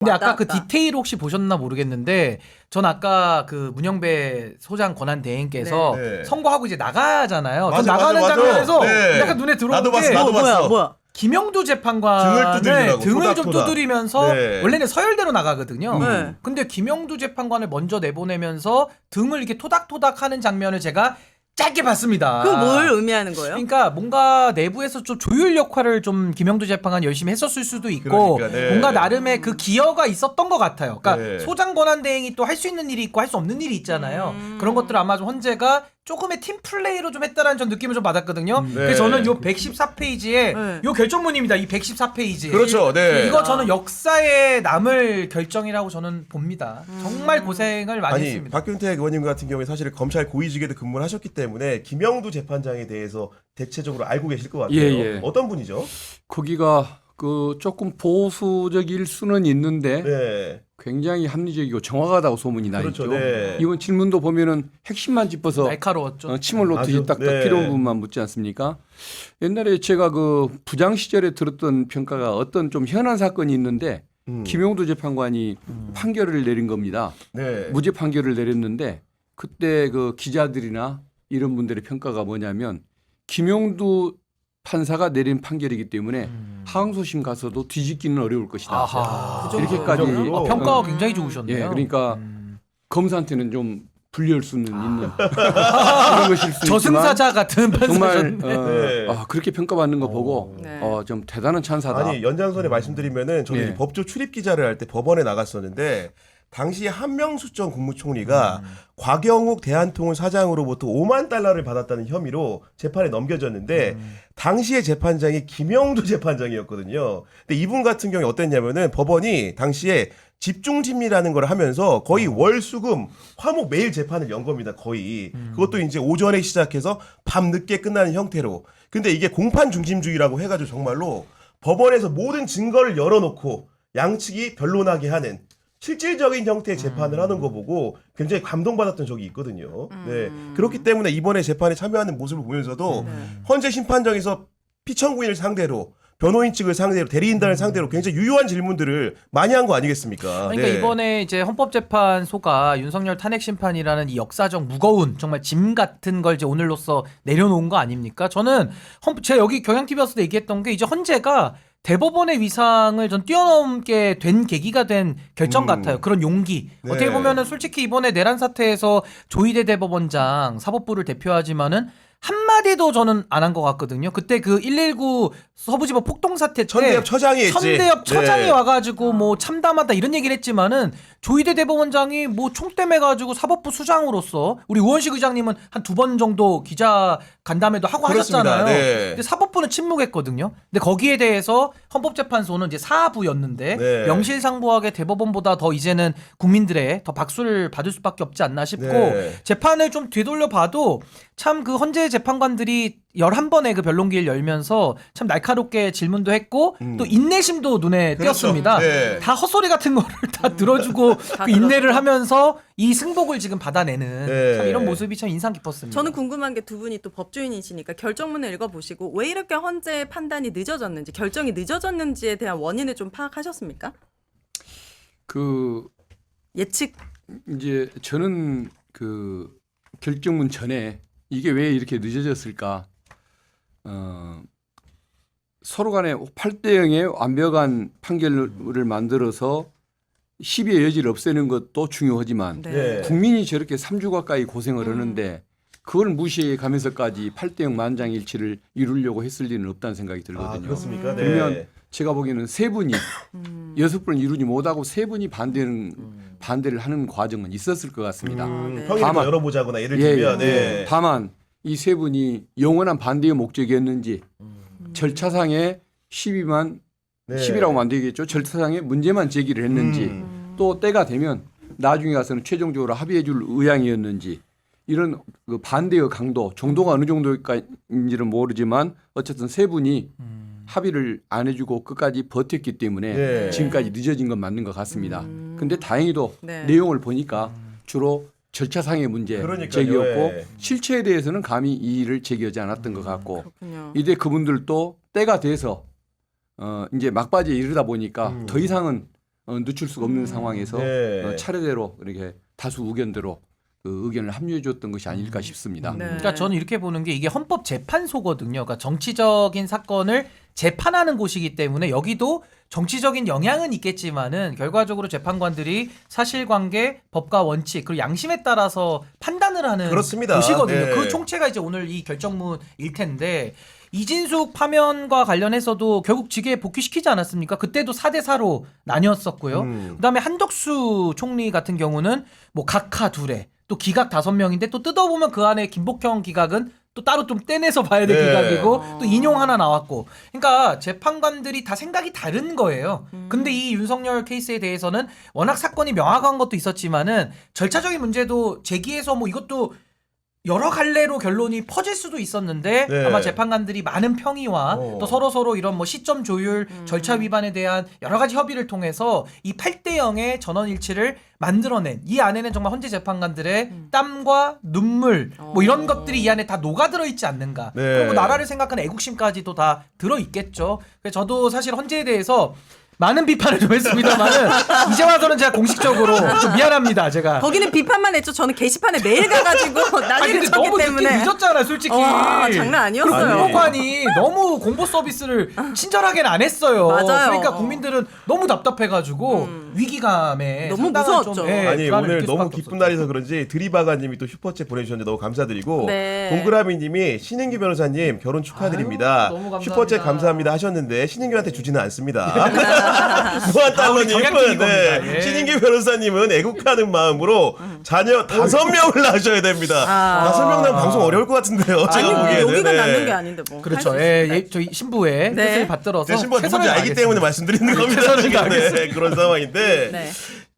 근데 왔다 아까 그 갔다. 디테일 혹시 보셨나 모르겠는데 전 아까 그 문영배 소장 권한 대행께서 네. 선고하고 이제 나가잖아요. 전 맞아, 나가는 맞아. 장면에서 네. 약간 눈에 들어온 나도 봤어, 게 나도 봤어. 뭐야? 김영두 등을 재판관을 두드리더라고, 등을 좀 토닥토닥. 두드리면서 네. 원래는 서열대로 나가거든요. 네. 근데 김영두 재판관을 먼저 내보내면서 등을 이렇게 토닥토닥 하는 장면을 제가 짧게 봤습니다. 그 뭘 의미하는 거예요? 그러니까 뭔가 내부에서 좀 조율 역할을 좀 김영두 재판관 열심히 했었을 수도 있고 그러니까, 네. 뭔가 나름의 그 기여가 있었던 것 같아요. 그러니까 네. 소장 권한 대행이 또 할 수 있는 일이 있고 할 수 없는 일이 있잖아요. 그런 것들을 아마 좀 헌재가 조금의 팀 플레이로 좀 했다라는 전 느낌을 좀 받았거든요. 그래서 저는 요 114페이지에 네. 요 결정문입니다. 이 114페이지. 그렇죠. 네. 이거 저는 역사에 남을 결정이라고 저는 봅니다. 정말 고생을 많이 아니 했습니다. 박균택 의원님 같은 경우에 사실 검찰 고위직에도 근무를 하셨기 때문에 김영두 재판장에 대해서 대체적으로 알고 계실 것 같아요. 예. 어떤 분이죠? 거기가 그 조금 보수적일 수는 있는데 네. 굉장히 합리적이고 정확하다고 소문이 나 그렇죠. 있죠. 네. 이번 질문도 보면은 핵심만 짚어서 날카로웠죠. 침을 놓듯이 아주, 딱딱 네. 필요한 부분만 묻지 않습니까? 옛날에 제가 그 부장 시절에 들었던 평가가 어떤 좀 현안 사건이 있는데 김용두 재판관이 판결을 내린 겁니다. 네. 무죄 판결을 내렸는데 그때 그 기자들이나 이런 분들의 평가가 뭐냐면 김용두 판사가 내린 판결이기 때문에 항소심 가서도 뒤집기는 어려울 것이다. 아하. 그 정도예요. 이렇게까지 그 정도로? 평가가 굉장히 좋으셨네요. 예, 그러니까 검사한테는 좀 불리할 수는 있는 그런 것일 수 있지만 저승사자 같은 정말 판사셨네. 네. 그렇게 평가받는 거 보고 네. 좀 대단한 찬사다. 아니 연장선에 말씀드리면은 저는 예. 이제 법조 출입 기자를 할 때 법원에 나갔었는데 당시 한명숙 전 국무총리가 곽영욱 대한통운 사장으로부터 5만 달러를 받았다는 혐의로 재판에 넘겨졌는데 당시의 재판장이 김영두 재판장이었거든요. 근데 이분 같은 경우에 어땠냐면은 법원이 당시에 집중심리라는 걸 하면서 거의 월수금 화목 매일 재판을 연 겁니다. 거의. 그것도 이제 오전에 시작해서 밤 늦게 끝나는 형태로. 근데 이게 공판 중심주의라고 해가지고 정말로 법원에서 모든 증거를 열어놓고 양측이 변론하게 하는 실질적인 형태의 재판을 하는 거 보고 굉장히 감동받았던 적이 있거든요. 네. 그렇기 때문에 이번에 재판에 참여하는 모습을 보면서도 헌재 심판정에서 피청구인을 상대로 변호인 측을 상대로 대리인단을 상대로 굉장히 유효한 질문들을 많이 한 거 아니겠습니까? 그러니까 네. 이번에 이제 헌법재판소가 윤석열 탄핵 심판이라는 이 역사적 무거운 정말 짐 같은 걸 이제 오늘로써 내려놓은 거 아닙니까? 저는 제가 여기 경향TV에서도 얘기했던 게 이제 헌재가 대법원의 위상을 전 뛰어넘게 된 계기가 된 결정 같아요. 그런 용기. 네. 어떻게 보면은 솔직히 이번에 내란 사태에서 조희대 대법원장 사법부를 대표하지만은 한마디도 저는 안 한 것 같거든요. 그때 그 119 서부지법 폭동 사태 때 천대엽 처장이 했지. 천대엽 처장이 네. 와가지고 뭐 참담하다 이런 얘기를 했지만은 조희대 대법원장이 뭐 총대 매가지고 사법부 수장으로서 우리 우원식 의장님은 한 2번 정도 기자 간담회도 하고 그렇습니다. 하셨잖아요. 네. 근데 사법부는 침묵했거든요. 근데 거기에 대해서 헌법재판소는 이제 사부였는데 네. 명실상부하게 대법원보다 더 이제는 국민들의 더 박수를 받을 수밖에 없지 않나 싶고 네. 재판을 좀 되돌려 봐도 참 그 헌재 재판관들이 11번의 그 변론기를 열면서 참 날카롭게 질문도 했고 또 인내심도 눈에 그렇죠. 띄었습니다. 네. 다 헛소리 같은 거를 다 들어주고 그 인내를 하면서 이 승복을 지금 받아내는 네. 참 이런 모습이 참 인상 깊었습니다. 저는 궁금한 게 두 분이 또 법조인이시니까 결정문을 읽어보시고 왜 이렇게 헌재 판단이 늦어졌는지 결정이 늦어졌는지에 대한 원인을 좀 파악하셨습니까? 그 예측. 이제 저는 그 결정문 전에 이게 왜 이렇게 늦어졌을까? 서로 간에 8대 0의 완벽한 판결을 만들어서 시비의 여지를 없애는 것도 중요하지만 네. 국민이 저렇게 3주 가까이 고생을 하는데 그걸 무시해 가면서까지 8대 0 만장일치를 이루려고 했을 리는 없다는 생각이 들거든요. 아, 그렇습니까? 네. 그러면 제가 보기에는 세 분이 6분을 이루지 못하고 세 분이 반대를 하는 과정은 있었을 것 같습니다. 네. 평일에 다만- 열어보자거나 예를 들면 네. 다만 이 세 분이 영원한 반대의 목적이었는지 절차상의 시비만 네. 시비라고 하면 안 되겠죠. 절차상의 문제만 제기를 했는지 또 때가 되면 나중에 가서는 최종적으로 합의해 줄 의향이었는지 이런 그 반대의 강도 정도가 어느 정도인지는 모르지만 어쨌든 세 분이 합의를 안 해주고 끝까지 버텼기 때문에 네. 지금까지 늦어진 건 맞는 것 같습니다. 근데 다행히도 네. 내용을 보니까 주로 절차상의 문제 그러니까요. 제기였고 예. 실체에 대해서는 감히 이의를 제기하지 않았던 것 같고 그렇군요. 이제 그분들도 때가 돼서 이제 막바지에 이르다 보니까 더 이상은 늦출 수가 없는 상황에서 네. 차례대로 이렇게 다수 의견대로 그 의견을 합류해 줬던 것이 아닐까 싶습니다. 네. 그러니까 저는 이렇게 보는 게 이게 헌법재판소거든요. 그러니까 정치적인 사건을 재판하는 곳이기 때문에 여기도 정치적인 영향은 있겠지만은 결과적으로 재판관들이 사실관계, 법과 원칙 그리고 양심에 따라서 판단을 하는 그렇습니다. 곳이거든요. 네. 그 총체가 이제 오늘 이 결정문일 텐데 이진숙 파면과 관련해서도 결국 직에 복귀시키지 않았습니까? 그때도 4대 4로 나뉘었었고요. 그다음에 한덕수 총리 같은 경우는 뭐 각하 2회, 또 기각 5명인데 또 뜯어보면 그 안에 김복형 기각은 또 따로 좀 떼내서 봐야 될 네. 기각이고 또 인용 하나 나왔고. 그러니까 재판관들이 다 생각이 다른 거예요. 근데 이 윤석열 케이스에 대해서는 워낙 사건이 명확한 것도 있었지만은 절차적인 문제도 제기해서 뭐 이것도 여러 갈래로 결론이 퍼질 수도 있었는데 네. 아마 재판관들이 많은 평의와 또 서로 이런 뭐 시점 조율, 절차 위반에 대한 여러 가지 협의를 통해서 이 8대 0의 전원일치를 만들어낸 이 안에는 정말 헌재 재판관들의 땀과 눈물 뭐 이런 것들이 이 안에 다 녹아들어 있지 않는가. 네. 그리고 나라를 생각하는 애국심까지도 다 들어 있겠죠. 그래서 저도 사실 헌재에 대해서 많은 비판을 좀 했습니다만은 이제 와서는 제가 공식적으로 좀 미안합니다. 제가. 거기는 비판만 했죠. 저는 게시판에 매일 가가지고 난리를 쳤기 너무 때문에. 늦긴 늦었잖아, 솔직히. 와, 장난 아니었어요. 그리고 공보관이 너무 공보 서비스를 친절하게는 안 했어요. 맞아요. 그러니까 국민들은 너무 답답해가지고 위기감에 너무 상당한 무서웠죠. 좀, 예, 아니 불안을 오늘 느낄 너무 수밖에 기쁜 없었죠. 날이서 그런지 드리바가님이 또 슈퍼챗 보내주셨는데 너무 감사드리고 네. 동그라미님이 신인규 변호사님 결혼 축하드립니다. 아유, 너무 감사합니다. 슈퍼챗 감사합니다 하셨는데 신인규한테 주지는 않습니다. 무한달러님 경향팀 이겁니다. 예. 신인규 변호사님은 애국하는 마음으로 자녀 5명을 낳으셔야 됩니다. 아. 5명 낳으면 방송 어려울 것 같은데요. 아니, 제가 뭐 보기에는. 여기가 네. 낳는 게 아닌데 뭐. 그렇죠. 할수 예, 있습니다. 예, 저희 신부의 네. 뜻을 받들어서 제 신부가 누군지 최선을 알기 다하겠습니다. 때문에 말씀드리는 겁니다. 최선을 지금. 다하겠습니다. 네, 그런 상황인데 네.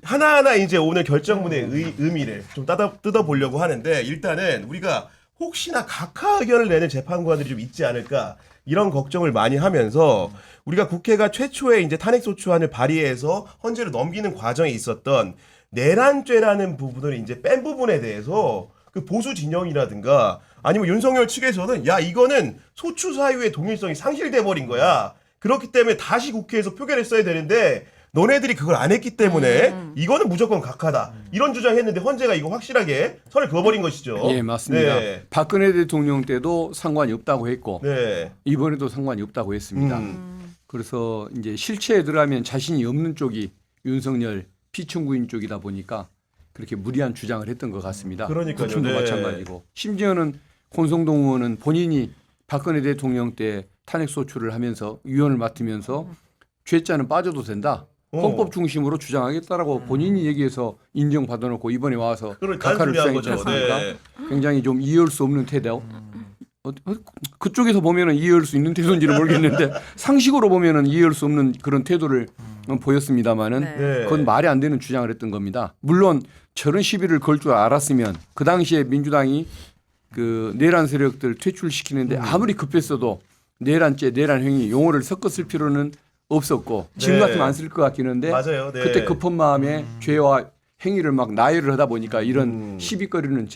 하나하나 이제 오늘 결정문의 의미를 좀 뜯어보려고 하는데 일단은 우리가 혹시나 각하 의견을 내는 재판관들이 좀 있지 않을까 이런 걱정을 많이 하면서 우리가 국회가 최초에 이제 탄핵소추안을 발의해서 헌재로 넘기는 과정에 있었던 내란죄라는 부분을 이제 뺀 부분에 대해서 그 보수 진영이라든가 아니면 윤석열 측에서는 야 이거는 소추 사유의 동일성이 상실돼 버린 거야. 그렇기 때문에 다시 국회에서 표결을 써야 되는데 너네들이 그걸 안 했기 때문에 이거는 무조건 각하다. 이런 주장했는데 헌재가 이거 확실하게 선을 그어버린 것이죠. 예, 맞습니다. 네. 박근혜 대통령 때도 상관이 없다고 했고 네. 이번에도 상관이 없다고 했습니다. 그래서 이제 실체에 들어가면 자신이 없는 쪽이 윤석열 피청구인 쪽이다 보니까 그렇게 무리한 주장을 했던 것 같습니다. 그러니까요. 부친도 네. 마찬가지고 심지어는 권성동 의원은 본인이 박근혜 대통령 때 탄핵 소추를 하면서 위원을 맡으면서 죄자는 빠져도 된다. 헌법 중심으로 주장하겠다라고 본인이 얘기해서 인정받아놓고 이번에 와서 그걸 각하를 단순히 한 주장했지 거죠. 않습니까? 네. 굉장히 좀 이해할 수 없는 태도. 그쪽에서 보면은 이해할 수 있는 태도인지는 모르겠는데 상식으로 보면은 이해할 수 없는 그런 태도를 보였습니다만은 네. 네. 그건 말이 안 되는 주장을 했던 겁니다. 물론 저런 시비를 걸 줄 알았으면 그 당시에 민주당이 그 내란 세력들 퇴출시키는데 아무리 급했어도 내란죄, 내란 행위 용어를 섞었을 필요는 없었고 지금 네. 같으면 안 쓸 것 같긴 한데 맞아요. 네. 그때 급한 마음에 죄와 행위를 막 나열을 하다 보니까 이런 시비거리는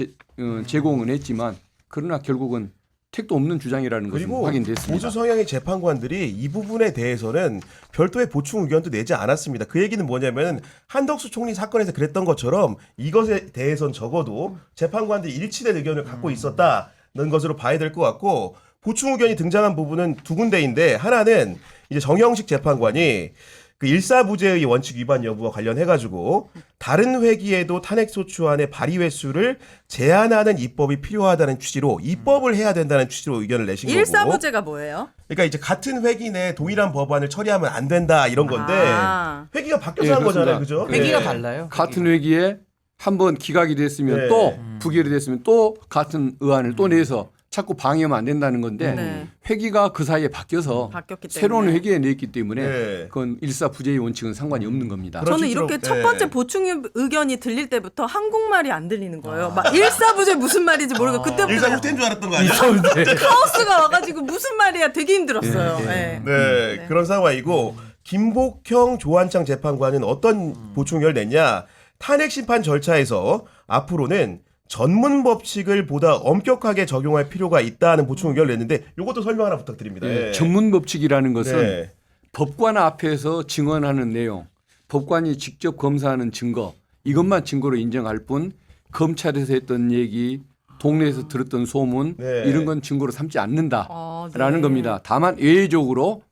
제공은 했지만 그러나 결국은 택도 없는 주장이라는 것은 그리고 확인됐습니다. 보수 성향의 재판관들이 이 부분에 대해서는 별도의 보충 의견도 내지 않았습니다. 그 얘기는 뭐냐면 한덕수 총리 사건에서 그랬던 것처럼 이것에 대해서는 적어도 재판관들이 일치된 의견을 갖고 있었다는 것으로 봐야 될 것 같고 보충 의견이 등장한 부분은 두 군데인데 하나는 이제 정형식 재판관이 그 일사부재의 원칙 위반 여부와 관련해가지고 다른 회기에도 탄핵소추안의 발의 횟수를 제한하는 입법이 필요하다는 취지로 입법을 해야 된다는 취지로 의견을 내신 거고. 일사부재가 뭐예요? 그러니까 이제 같은 회기 내 동일한 법안을 처리하면 안 된다 이런 건데 아. 회기가 바뀌어서 예, 한 거잖아요, 그렇습니다. 그죠? 네. 회기가 달라요. 같은 회기에 한 번 기각이 됐으면 네. 또 부결이 됐으면 또 같은 의안을 또 내서 자꾸 방해하면 안 된다는 건데 네. 회기가 그 사이에 바뀌어서 바뀌었기 때문에. 새로운 회기에 냈기 때문에 네. 그건 일사부재의 원칙은 상관이 없는 겁니다. 그런 저는 식으로, 이렇게 네. 첫 번째 보충 의견이 들릴 때부터 한국말이 안 들리는 거예요. 막 일사부재 무슨 말인지 모르고 그때부터 일사 그냥 후퇴인 줄 알았던 거 아니야? 카오스가 와가지고 무슨 말이야 되게 힘들었어요. 네. 네, 그런 상황이고 김복형 조한창 재판관은 어떤 보충 의견을 냈냐? 탄핵 심판 절차에서 앞으로는 전문 법칙을 보다 엄격하게 적용할 필요가 있다는 보충 의견을 냈는데 이것도 설명 하나 부탁드립니다. 네, 네. 전문 법칙이라는 것은 네. 법관 앞에서 증언하는 내용 법관이 직접 검사하는 증거 이것만 증거로 인정할 뿐 검찰에서 했던 얘기 동네에서 들었던 소문 네. 이런 건 증거로 삼지 않는다라는 네. 겁니다. 다만 예외적으로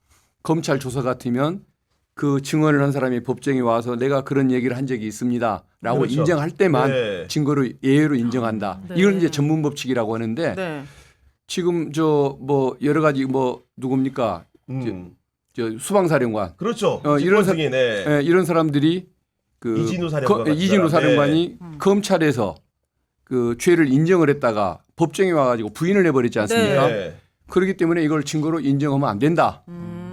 검찰 조사 같으면 그 증언을 한 사람이 법정에 와서 내가 그런 얘기를 한 적이 있습니다라고 그렇죠. 인정할 때만 네. 증거로 예외로 인정한다. 네. 이걸 이제 전문 법칙이라고 하는데 네. 지금 저 뭐 여러 가지 뭐 누굽니까 저 수방사령관 그렇죠. 이런 집권 중에 네. 이런 사람들이 그 이진우 사령관 같은 이진우 사람. 사령관이 검찰에서 그 죄를 인정을 했다가 법정에 와가지고 부인을 해버렸지 않습니까? 네. 그렇기 때문에 이걸 증거로 인정하면 안 된다.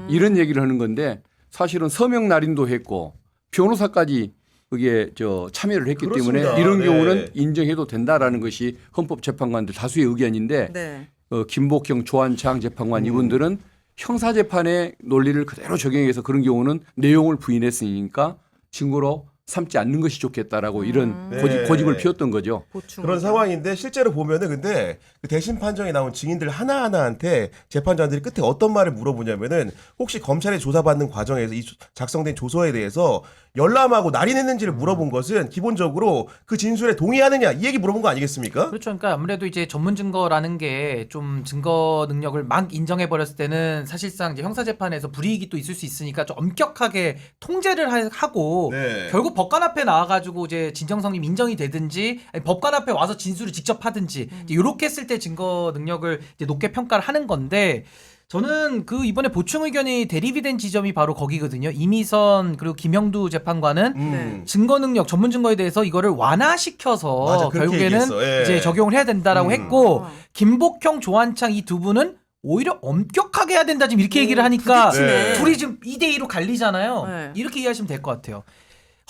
이런 얘기를 하는 건데 사실은 서명 날인도 했고 변호사까지 그게 저 참여를 했기 그렇습니다. 때문에 이런 네. 경우는 인정해도 된다라는 것이 헌법재판관들 다수의 의견인데 네. 김복형, 조한창 재판관 이분들은 형사재판의 논리를 그대로 적용해서 그런 경우는 내용을 부인했으니까 증거로 삼지 않는 것이 좋겠다라고 이런 네. 고집을 피웠던 거죠. 보충. 그런 상황인데 실제로 보면은 근데 그 대신 판정에 나온 증인들 하나하나한테 재판장들이 끝에 어떤 말을 물어보냐면은 혹시 검찰에 조사받는 과정에서 이 작성된 조서에 대해서 열람하고 날인했는지를 물어본 것은 기본적으로 그 진술에 동의하느냐 이 얘기 물어본 거 아니겠습니까? 그렇죠. 그러니까 아무래도 이제 전문 증거라는 게 좀 증거 능력을 막 인정해 버렸을 때는 사실상 이제 형사 재판에서 불이익이 또 있을 수 있으니까 좀 엄격하게 통제를 하고 네. 결국 법관 앞에 나와가지고 이제 진정성님 인정이 되든지 아니 법관 앞에 와서 진술을 직접 하든지 이렇게 했을 때 증거 능력을 이제 높게 평가를 하는 건데. 저는 그 이번에 보충 의견이 대립이 된 지점이 바로 거기거든요. 이미선 그리고 김영두 재판관은 네. 증거 능력 전문 증거에 대해서 이거를 완화시켜서 맞아, 그렇게 결국에는 얘기했어. 예. 이제 적용을 해야 된다라고 했고 아. 김복형, 조한창 이 두 분은 오히려 엄격하게 해야 된다 지금 이렇게 얘기를 하니까 부딪히네. 둘이 지금 2대2로 갈리잖아요. 네. 이렇게 이해하시면 될 것 같아요.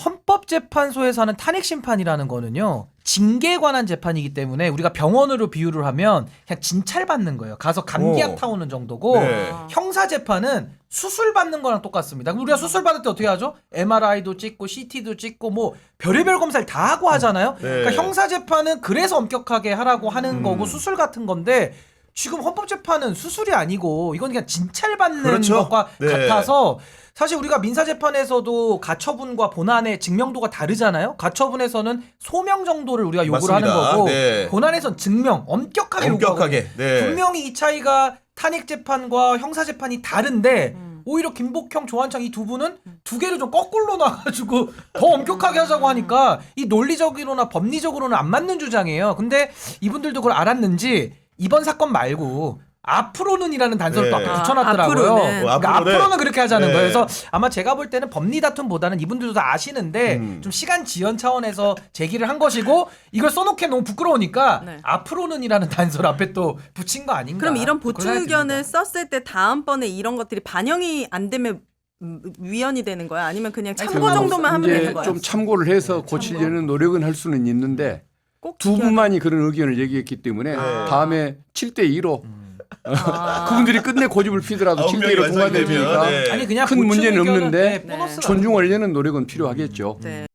헌법재판소에서 하는 탄핵심판이라는 거는요. 징계에 관한 재판이기 때문에 우리가 병원으로 비유를 하면 그냥 진찰받는 거예요. 가서 감기약 오. 타오는 정도고 네. 형사재판은 수술 받는 거랑 똑같습니다. 우리가 수술 받을 때 어떻게 하죠? MRI도 찍고 CT도 찍고 뭐 별의별 검사를 다 하고 하잖아요. 네. 그러니까 형사재판은 그래서 엄격하게 하라고 하는 거고 수술 같은 건데 지금 헌법재판은 수술이 아니고 이건 그냥 진찰받는 그렇죠. 것과 네. 같아서 사실 우리가 민사재판에서도 가처분과 본안의 증명도가 다르잖아요. 가처분에서는 소명 정도를 우리가 요구를 하는 맞습니다. 거고 네. 본안에선 증명 엄격하게 요구하거든요. 엄격하게. 네. 분명히 이 차이가 탄핵재판과 형사재판이 다른데 오히려 김복형, 조한창 이 두 분은 두 개를 좀 거꾸로 놔가지고 더 엄격하게 하자고 하니까 이 논리적으로나 법리적으로는 안 맞는 주장이에요. 근데 이분들도 그걸 알았는지 이번 사건 말고 앞으로는이라는 단서를 또 네. 앞에 붙여놨더라고요. 앞으로는. 그러니까 앞으로는. 앞으로는 그렇게 하자는 네. 거예요. 그래서 아마 제가 볼 때는 법리 다툼보다는 이분들도 다 아시는데 좀 시간 지연 차원에서 제기를 한 것이고 이걸 써놓기 너무 부끄러우니까 네. 앞으로는이라는 단서를 앞에 또 붙인 거 아닌가. 그럼 이런 보충 그런 생각이 의견을 듭니다. 썼을 때 다음번에 이런 것들이 반영이 안 되면 위헌이 되는 거야? 아니면 그냥 참고 상관없어. 정도만 하면 이제 되는 거야? 좀 참고를 해서 고치려는 노력은 할 수는 있는데 꼭 두 지켜야 분만이 그런 의견을 얘기했기 때문에 다음에 7대2로 그분들이 끝내 고집을 피더라도 7대2로 통과되니까 네. 아니 그냥 큰 보충 문제는 의견은, 없는데 보너스가 존중하려는 노력은 필요하겠죠. 네.